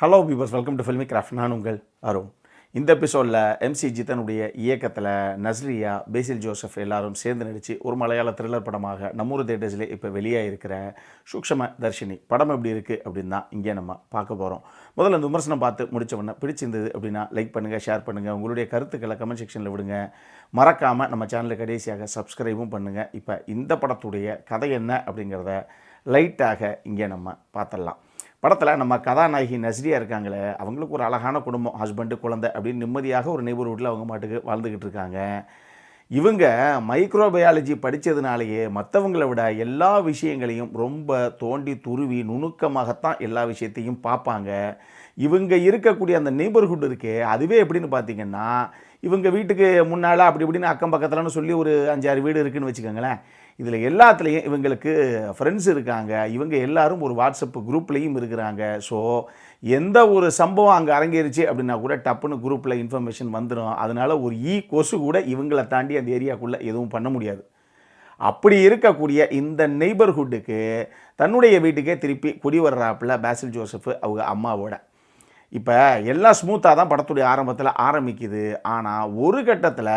Hello viewers, welcome to filmi craft. நான் உங்கள் அருண். இந்த எபிசோடில் எம்சி ஜித்தனுடைய இயக்கத்தில் நஸ்ரியா, பேசில் ஜோசப் எல்லாரும் சேர்ந்து நடித்து ஒரு மலையாள த்ரில்லர் படமாக நம்மூர் தேட்டர்ஸில் இப்போ வெளியாக இருக்கிற சூக்ஷ்ம தர்ஷினி படம் எப்படி இருக்குது அப்படின்னு தான் இங்கே நம்ம பார்க்க போகிறோம். முதல்ல இந்த விமர்சனம் பார்த்து முடித்தவொடனே பிடிச்சிருந்தது அப்படின்னா லைக் பண்ணுங்கள், ஷேர் பண்ணுங்கள், உங்களுடைய கருத்துக்களை கமெண்ட் செக்ஷனில் விடுங்க. மறக்காமல் நம்ம சேனலுக்கு கடைசியாக சப்ஸ்கிரைபும் பண்ணுங்கள். இப்போ இந்த படத்துடைய கதை என்ன அப்படிங்கிறத லைட்டாக இங்கே நம்ம பார்த்துடலாம். படத்தில் நம்ம கதாநாயகி நஸ்ரியா இருக்காங்களே, அவங்களுக்கு ஒரு அழகான குடும்பம், ஹஸ்பண்டு, குழந்தை அப்படின்னு நிம்மதியாக ஒரு நெய்பர்ஹுட்டில் அவங்க மாட்டுக்கு வாழ்ந்துக்கிட்டு இருக்காங்க. இவங்க மைக்ரோபயாலஜி படித்ததுனாலேயே மற்றவங்களை விட எல்லா விஷயங்களையும் ரொம்ப தோண்டி துருவி நுணுக்கமாகத்தான் எல்லா விஷயத்தையும் பார்ப்பாங்க. இவங்க இருக்கக்கூடிய அந்த நெய்பர்ஹுட் இருக்கே, அதுவே எப்படின்னு பார்த்தீங்கன்னா, இவங்க வீட்டுக்கு முன்னால் அப்படி இப்படின்னு அக்கம் பக்கத்துலன்னு சொல்லி ஒரு 5-6 வீடு இருக்குதுன்னு வச்சுக்கோங்களேன். இதில் எல்லாத்துலேயும் இவங்களுக்கு ஃப்ரெண்ட்ஸ் இருக்காங்க. இவங்க எல்லாரும் ஒரு வாட்ஸ்அப் குரூப்லேயும் இருக்கிறாங்க. ஸோ எந்த ஒரு சம்பவம் அங்கே அரங்கேறிச்சு அப்படின்னா கூட டப்புன்னு குரூப்பில் இன்ஃபர்மேஷன் வந்துடும். அதனால் ஒரு கொசு கூட இவங்களை தாண்டி அந்த ஏரியாக்குள்ளே எதுவும் பண்ண முடியாது. அப்படி இருக்கக்கூடிய இந்த நெய்பர்ஹுட்டுக்கு தன்னுடைய வீட்டுக்கே திருப்பி குடி வர்றாப்பில் பேசில் ஜோசப் அவங்க அம்மாவோட. இப்போ எல்லாம் ஸ்மூத்தாக தான் படத்துடைய ஆரம்பத்தில் ஆரம்பிக்குது. ஆனால் ஒரு கட்டத்தில்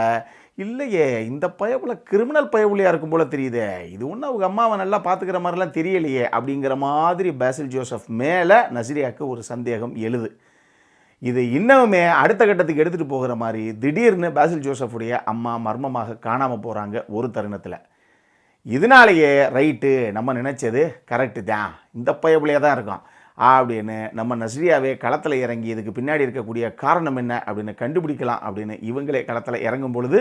இல்லையே, இந்த பயவுல கிரிமினல் பயவுலையாக இருக்கும் போல் தெரியுதே, இது ஒன்றும் அவங்க அம்மாவை நல்லா பார்த்துக்கிற மாதிரிலாம் தெரியலையே அப்படிங்கிற மாதிரி பேசில் ஜோசப் மேலே நஸ்ரியாவுக்கு ஒரு சந்தேகம் எழுது. இது இன்னமுமே அடுத்த கட்டத்துக்கு எடுத்துகிட்டு போகிற மாதிரி திடீர்னு பேசில் ஜோசஃபுடைய அம்மா மர்மமாக காணாமல் போகிறாங்க ஒரு தருணத்தில். இதனாலேயே ரைட்டு, நம்ம நினச்சது கரெக்டு தான், இந்த பயவுலையாக தான் இருக்கும் அப்படின்னு நம்ம நஸ்ரியாவே களத்தில் இறங்கி இதுக்கு பின்னாடி இருக்கக்கூடிய காரணம் என்ன அப்படின்னு கண்டுபிடிக்கலாம் அப்படின்னு இவங்களே களத்தில் இறங்கும் பொழுது,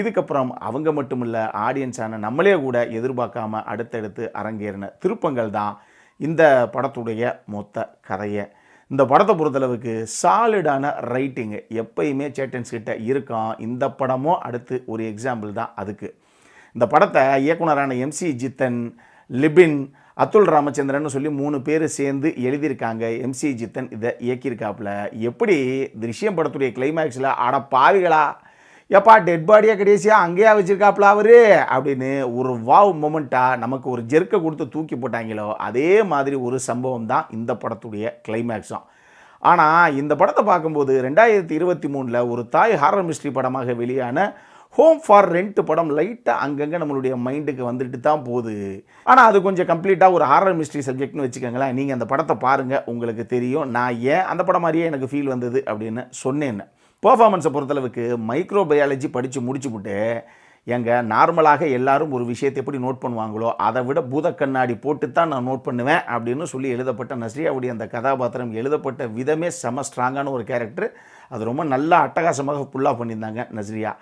இதுக்கப்புறம் அவங்க மட்டும் இல்லை, ஆடியன்ஸான நம்மளே கூட எதிர்பார்க்காம அடுத்தடுத்து அரங்கேறின திருப்பங்கள் தான் இந்த படத்துடைய மொத்த கதையை. இந்த படத்தை பொறுத்தளவுக்கு சாலிடான ரைட்டிங்கு எப்பயுமே சேட்டன்ஸ் கிட்ட இருக்கும். இந்த படமும் அடுத்து ஒரு எக்ஸாம்பிள் தான் அதுக்கு. இந்த படத்தை இயக்குனரான எம்சி ஜித்தன், லிபின், அதுல் ராமச்சந்திரன் சொல்லி 3 பேர் சேர்ந்து எழுதியிருக்காங்க. எம்சி ஜித்தன் இதை இயக்கியிருக்காப்புல. எப்படி திருஷ்யம் படத்துடைய கிளைமேக்ஸில் அட பாவிகளா, எப்பா டெட் பாடியாக கடைசியாக அங்கேயா வச்சுருக்காப்புல அவர் அப்படின்னு ஒரு வாவ் மொமெண்ட்டாக நமக்கு ஒரு ஜெர்க்கை கொடுத்து தூக்கி போட்டாங்களோ, அதே மாதிரி ஒரு சம்பவம் தான் இந்த படத்துடைய கிளைமேக்ஸும். ஆனால் இந்த படத்தை பார்க்கும்போது 2023 ஒரு தாய் ஹாரர் மிஸ்ட்ரி படமாக வெளியான ஹோம் ஃபார் ரெண்ட் படம் லைட்டாக அங்கங்கே நம்மளுடைய மைண்டுக்கு வந்துட்டு தான் போகுது. ஆனால் அது கொஞ்சம் கம்ப்ளீட்டாக ஒரு ஹாரர் மிஸ்ட்ரி சப்ஜெக்ட்னு வச்சுக்கோங்களேன். நீங்கள் அந்த படத்தை பாருங்கள், உங்களுக்கு தெரியும் நான் ஏன் அந்த படம் மாதிரியே எனக்கு ஃபீல் வந்தது அப்படின்னு சொன்னேன்னு. பெர்ஃபார்மன்ஸை பொறுத்தளவுக்கு மைக்ரோபயாலஜி படித்து முடிச்சுவிட்டு நார்மலாக எல்லாரும் ஒரு விஷயத்தை எப்படி நோட் பண்ணுவாங்களோ அதை விட பூத கண்ணாடி போட்டு தான் நான் நோட் பண்ணுவேன் அப்படின்னு சொல்லி எழுதப்பட்ட நஸ்ரியாவுடைய அந்த கதாபாத்திரம் எழுதப்பட்ட விதமே செம ஸ்ட்ராங்கான ஒரு கேரக்டர். அது ரொம்ப நல்லா அட்டகாசமாக ஃபுல்லாக பண்ணியிருந்தாங்க நஸ்ரியா.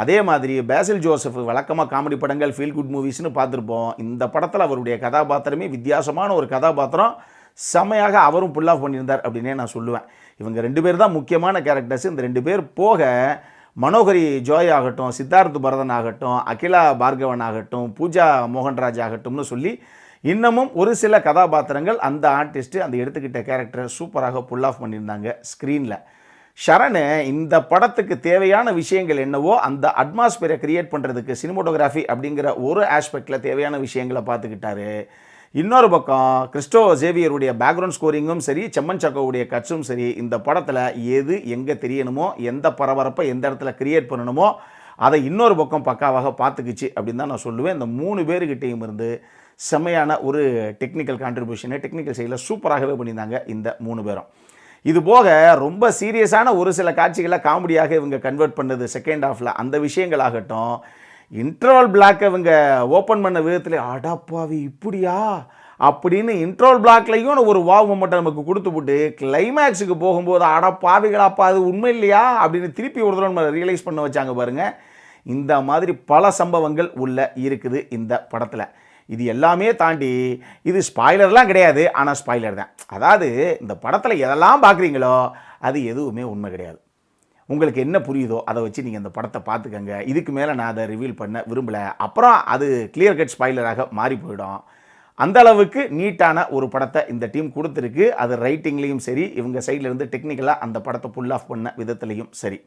அதே மாதிரி பேசில் ஜோசப் வழக்கமாக காமெடி படங்கள், ஃபீல் குட் மூவிஸ்னு பார்த்துருப்போம். இந்த படத்தில் அவருடைய கதாபாத்திரமே வித்தியாசமான ஒரு கதாபாத்திரம், செம்மையாக அவரும் புல் ஆஃப் பண்ணியிருந்தார் அப்படின்னே நான் சொல்லுவேன். இவங்க 2 பேர் தான் முக்கியமான கேரக்டர்ஸ். இந்த 2 பேர் போக மனோகரி ஜோய் ஆகட்டும், சித்தார்த் பரதன் ஆகட்டும், அகிலா பார்கவன் ஆகட்டும், பூஜா மோகன்ராஜ் ஆகட்டும்னு சொல்லி இன்னமும் ஒரு சில கதாபாத்திரங்கள் அந்த ஆர்டிஸ்ட்டு அந்த எடுத்துக்கிட்ட கேரக்டரை சூப்பராக புல் ஆஃப் பண்ணியிருந்தாங்க ஸ்க்ரீனில். ஷரண் இந்த படத்துக்கு தேவையான விஷயங்கள் என்னவோ அந்த அட்மாஸ்பியரை கிரியேட் பண்ணுறதுக்கு சினிமோட்டோகிராஃபி அப்படிங்கிற ஒரு ஆஸ்பெக்டில் தேவையான விஷயங்களை பார்த்துக்கிட்டாரு. இன்னொரு பக்கம் கிறிஸ்டோ ஜேவியருடைய பேக்ரவுண்ட் ஸ்கோரிங்கும் சரி, செம்மன் சக்கோவுடைய கட்ஸும் சரி, இந்த படத்தில் எது எங்கே தெரியணுமோ, எந்த பரபரப்பை எந்த இடத்துல கிரியேட் பண்ணணுமோ அதை இன்னொரு பக்கம் பக்காவாக பார்த்துக்குச்சு அப்படின்னு தான் நான் சொல்லுவேன். இந்த 3 பேருக்கிட்டையும் இருந்து செம்மையான ஒரு டெக்னிக்கல் கான்ட்ரிபியூஷனை டெக்னிக்கல் சைடில் சூப்பராகவே பண்ணியிருந்தாங்க இந்த 3 பேரும். இது போக ரொம்ப சீரியஸான ஒரு சில காட்சிகளை காமெடியாக இவங்க கன்வெர்ட் பண்ணது செகண்ட் ஹாஃபில், அந்த விஷயங்களாகட்டும், இன்ட்ரோல் பிளாக் இவங்க ஓப்பன் பண்ண விதத்தில் அடாப்பாவி இப்படியா அப்படின்னு இன்ட்ரோல் பிளாக்லையும் ஒரு வாவ் மொமெண்ட்டை நமக்கு கொடுத்து போட்டு கிளைமேக்ஸுக்கு போகும்போது அடப்பாவிகளாப்பா அது உண்மை இல்லையா அப்படின்னு திருப்பி ஒரு தடவை நம்ம ரியலைஸ் பண்ண வச்சாங்க பாருங்கள். இந்த மாதிரி பல சம்பவங்கள் உள்ள இருக்குது இந்த படத்தில். இது எல்லாமே தாண்டி இது ஸ்பாய்லர்லாம் கிடையாது, ஆனால் ஸ்பாய்லர் தான். அதாவது இந்த படத்தில் எதெல்லாம் பார்க்குறீங்களோ அது எதுவுமே உண்மை கிடையாது. உங்களுக்கு என்ன புரியுதோ அதை வச்சு நீங்கள் இந்த படத்தை பார்த்துக்கங்க. இதுக்கு மேலே நான் அதை ரிவீல் பண்ண விரும்பலை. அப்புறம் அது கிளியர் கட் ஸ்பாய்லராக மாறி போயிடும். அந்த அளவுக்கு நீட்டான ஒரு படத்தை இந்த டீம் கொடுத்துருக்கு. அது ரைட்டிங்லேயும் சரி, இவங்க சைட்லேருந்து டெக்னிக்கலாக அந்த படத்தை புல் ஆஃப் பண்ண விதத்துலையும் சரி.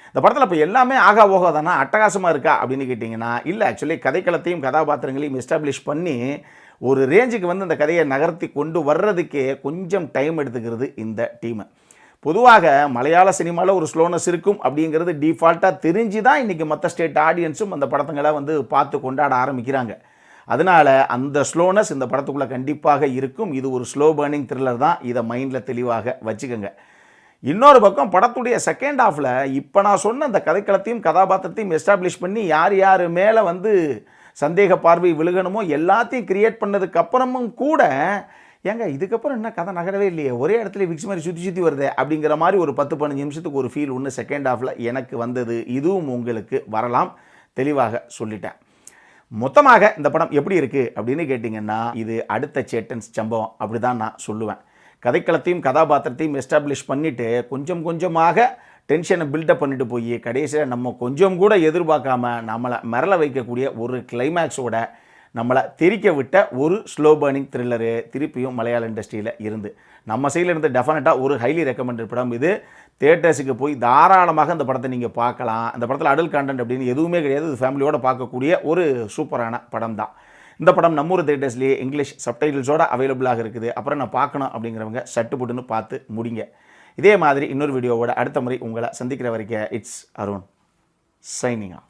இந்த படத்தில் இப்போ எல்லாமே ஆகா ஓகோ தானே, அட்டகாசமாக இருக்கா அப்படின்னு கேட்டிங்கன்னா இல்லை. ஆக்சுவலி கதைக்களத்தையும் கதாபாத்திரங்களையும் எஸ்டாப்ளிஷ் பண்ணி ஒரு ரேஞ்சுக்கு வந்து இந்த கதையை நகர்த்தி கொண்டு வர்றதுக்கே கொஞ்சம் டைம் எடுத்துக்கிறது இந்த டீமு. பொதுவாக மலையாள சினிமாவில் ஒரு ஸ்லோனஸ் இருக்கும் அப்படிங்கிறது டிஃபால்ட்டாக தெரிஞ்சு தான் இன்றைக்கி மற்ற ஸ்டேட் ஆடியன்ஸும் அந்த படத்துங்களை வந்து பார்த்து கொண்டாட ஆரம்பிக்கிறாங்க. அதனால் அந்த ஸ்லோனஸ் இந்த படத்துக்குள்ளே கண்டிப்பாக இருக்கும். இது ஒரு ஸ்லோ பர்னிங் த்ரில்லர் தான், இதை மைண்டில் தெளிவாக வச்சுக்கோங்க. இன்னொரு பக்கம் படத்துடைய செகண்ட் ஹாஃபில் இப்போ நான் சொன்ன அந்த கதைக்களத்தையும் கதாபாத்திரத்தையும் எஸ்டாப்ளிஷ் பண்ணி யார் யார் மேலே வந்து சந்தேக பார்வை விழுகணுமோ எல்லாத்தையும் கிரியேட் பண்ணதுக்கு அப்புறமும் கூட ஏங்க இதுக்கப்புறம் என்ன கதை நகரவே இல்லையே, ஒரே இடத்துல விக்ஸ் மாதிரி சுற்றி சுற்றி வருது அப்படிங்கிற மாதிரி ஒரு 10-15 நிமிஷத்துக்கு ஒரு ஃபீல் ஒன்று செகண்ட் ஹாஃபில் எனக்கு வந்தது. இதுவும் உங்களுக்கு வரலாம், தெளிவாக சொல்லிட்டேன். மொத்தமாக இந்த படம் எப்படி இருக்குது அப்படின்னு கேட்டிங்கன்னா, இது அடுத்த சேட்டன்ஸ் சம்பவம் அப்படி தான் நான் சொல்லுவேன். கதைக்களத்தையும் கதாபாத்திரத்தையும் எஸ்டாப்ளிஷ் பண்ணிவிட்டு கொஞ்சம் கொஞ்சமாக டென்ஷனை பில்டப் பண்ணிட்டு போய் கடைசியில் நம்ம கொஞ்சம் கூட எதிர்பார்க்காம நம்மளை மிரள வைக்கக்கூடிய ஒரு கிளைமேக்ஸோட நம்மளை தெரிக்க விட்ட ஒரு ஸ்லோ பர்னிங் த்ரில்லரு திருப்பியும் மலையாள இண்டஸ்ட்ரியில் இருந்து நம்ம சைடில் இருந்து டெஃபினட்டாக ஒரு ஹைலி ரெக்கமெண்டட் படம் இது. தியேட்டர்ஸுக்கு போய் தாராளமாக இந்த படத்தை நீங்கள் பார்க்கலாம். அந்த படத்தில் அடல்ட் கண்டென்ட் அப்படின்னு எதுவுமே கிடையாது. இது ஃபேமிலியோடு பார்க்கக்கூடிய ஒரு சூப்பரான படம் தான். இந்த படம் நம்மூர் தியேட்டர்ஸ்லேயே இங்கிலீஷ் சப்டைட்டில்ஸோடு அவைலபிளாக இருக்குது. அப்புறம் நான் பார்க்கணும் அப்படிங்கிறவங்க சட்டு புட்டுன்னு பார்த்து முடிங்க. இதே மாதிரி இன்னொரு வீடியோவோட அடுத்த முறை உங்களை சந்திக்கிற வரைக்கும் இட்ஸ் அருண் சைனிங் ஆஃப்.